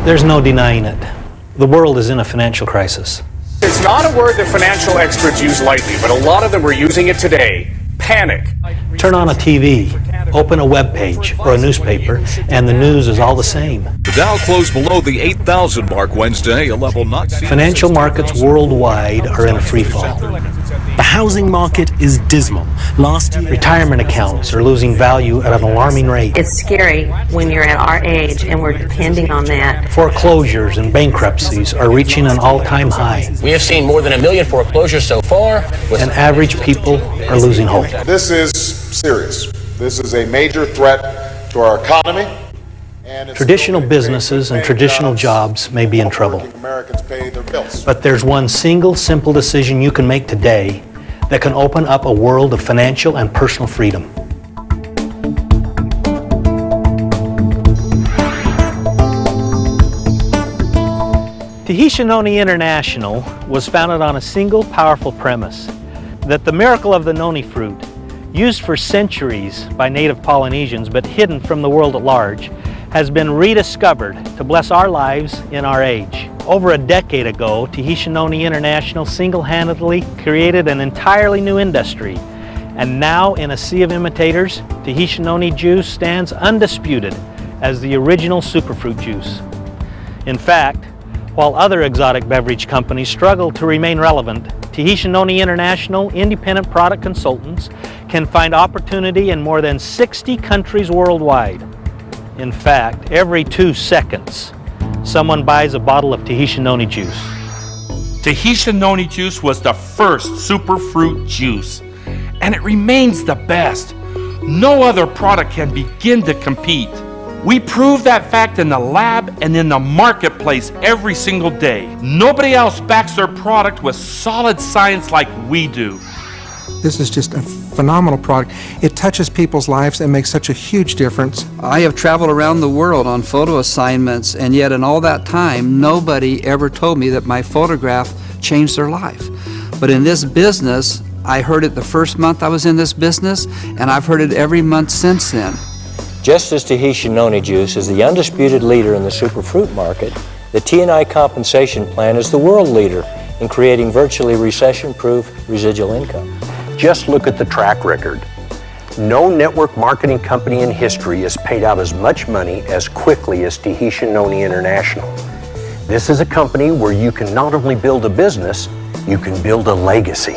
There's no denying it. The world is in a financial crisis. It's not a word that financial experts use lightly, but a lot of them are using it today. Panic. Turn on a TV, open a web page or a newspaper, and the news is all the same. The Dow closed below the 8,000 mark Wednesday, a level not seen. Financial markets worldwide are in a free fall. The housing market is dismal. Last year, retirement accounts are losing value at an alarming rate. It's scary when you're at our age and we're depending on that. Foreclosures and bankruptcies are reaching an all-time high. We have seen more than 1 million foreclosures so far. And average people are losing hope. This is serious. This is a major threat to our economy. Traditional businesses and traditional jobs may be in trouble. But there's one single simple decision you can make today that can open up a world of financial and personal freedom. Tahisha International was founded on a single powerful premise, that the miracle of the noni fruit, used for centuries by native Polynesians but hidden from the world at large, has been rediscovered to bless our lives in our age. Over a decade ago, Tahisha International single-handedly created an entirely new industry, and now in a sea of imitators, Tahisha Noni juice stands undisputed as the original superfruit juice. In fact, while other exotic beverage companies struggle to remain relevant, Tahisha Noni International independent product consultants can find opportunity in more than 60 countries worldwide. In fact, every 2 seconds, someone buys a bottle of Tahisha Noni juice. Tahisha Noni juice was the first superfruit juice, and it remains the best. No other product can begin to compete. We prove that fact in the lab and in the marketplace every single day. Nobody else backs their product with solid science like we do. This is just a phenomenal product. It touches people's lives and makes such a huge difference. I have traveled around the world on photo assignments, and yet in all that time, nobody ever told me that my photograph changed their life. But in this business, I heard it the first month I was in this business, and I've heard it every month since then. Just as Tahisha Noni juice is the undisputed leader in the superfruit market, the T&I compensation plan is the world leader in creating virtually recession-proof residual income. Just look at the track record. No network marketing company in history has paid out as much money as quickly as Tahisha Noni International. This is a company where you can not only build a business, you can build a legacy.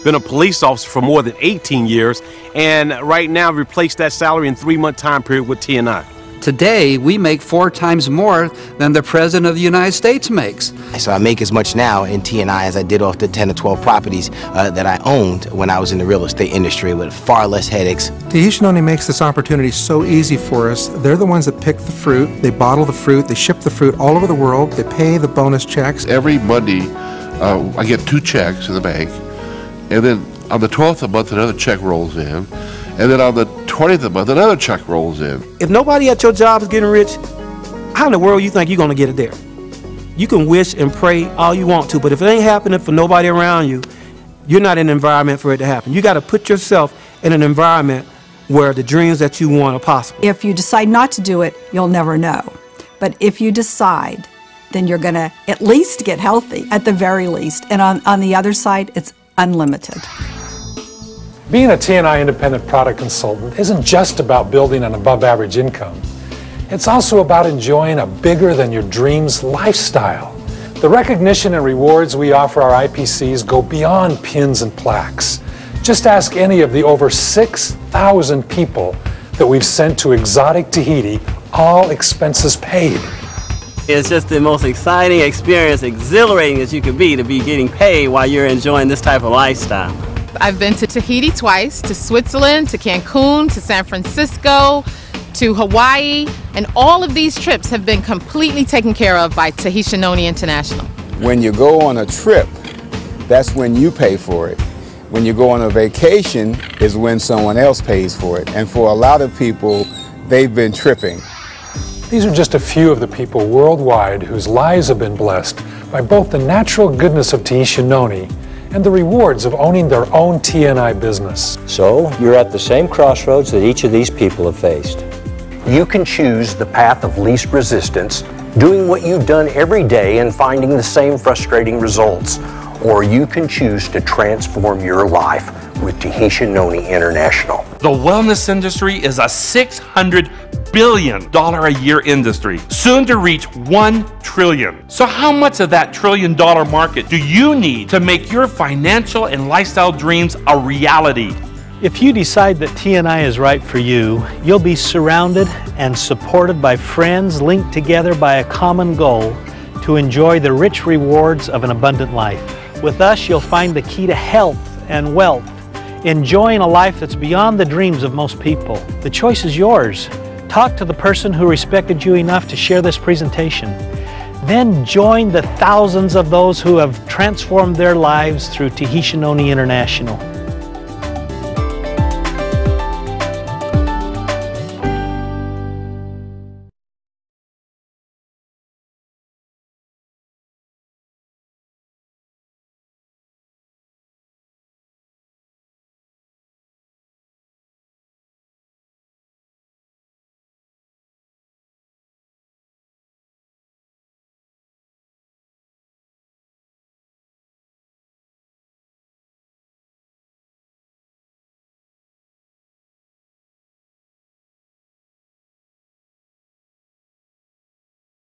Been a police officer for more than 18 years, and right now I've replaced that salary in 3-month time period with T&I. Today, we make 4 times more than the President of the United States makes. So I make as much now in T&I as I did off the 10 or 12 properties that I owned when I was in the real estate industry with far less headaches. Tahisha Noni makes this opportunity so easy for us. They're the ones that pick the fruit, they bottle the fruit, they ship the fruit all over the world, they pay the bonus checks. Every Monday, I get 2 checks in the bank, and then on the 12th of the month, another check rolls in. And then on the 20th of the month, another check rolls in. If nobody at your job is getting rich, how in the world you think you're going to get it there? You can wish and pray all you want to, but if it ain't happening for nobody around you, you're not in an environment for it to happen. You got to put yourself in an environment where the dreams that you want are possible. If you decide not to do it, you'll never know. But if you decide, then you're going to at least get healthy, at the very least. And on the other side, it's unlimited. Being a T&I independent product consultant isn't just about building an above-average income. It's also about enjoying a bigger-than-your-dreams lifestyle. The recognition and rewards we offer our IPCs go beyond pins and plaques. Just ask any of the over 6,000 people that we've sent to exotic Tahiti, all expenses paid. It's just the most exciting experience, exhilarating as you can be to be getting paid while you're enjoying this type of lifestyle. I've been to Tahiti twice, to Switzerland, to Cancun, to San Francisco, to Hawaii, and all of these trips have been completely taken care of by Tahisha Noni International. When you go on a trip, that's when you pay for it. When you go on a vacation is when someone else pays for it. And for a lot of people, they've been tripping. These are just a few of the people worldwide whose lives have been blessed by both the natural goodness of Tahisha Noni and the rewards of owning their own T&I business. So, you're at the same crossroads that each of these people have faced. You can choose the path of least resistance doing what you've done every day and finding the same frustrating results. Or you can choose to transform your life with Tahitian Noni International. The wellness industry is a $600 billion a year industry, soon to reach $1 trillion. So how much of that $1 trillion market do you need to make your financial and lifestyle dreams a reality? If you decide that TNI is right for you, you'll be surrounded and supported by friends linked together by a common goal to enjoy the rich rewards of an abundant life. With us, you'll find the key to health and wealth, enjoying a life that's beyond the dreams of most people. The choice is yours. Talk to the person who respected you enough to share this presentation. Then join the thousands of those who have transformed their lives through Tahitian Noni International.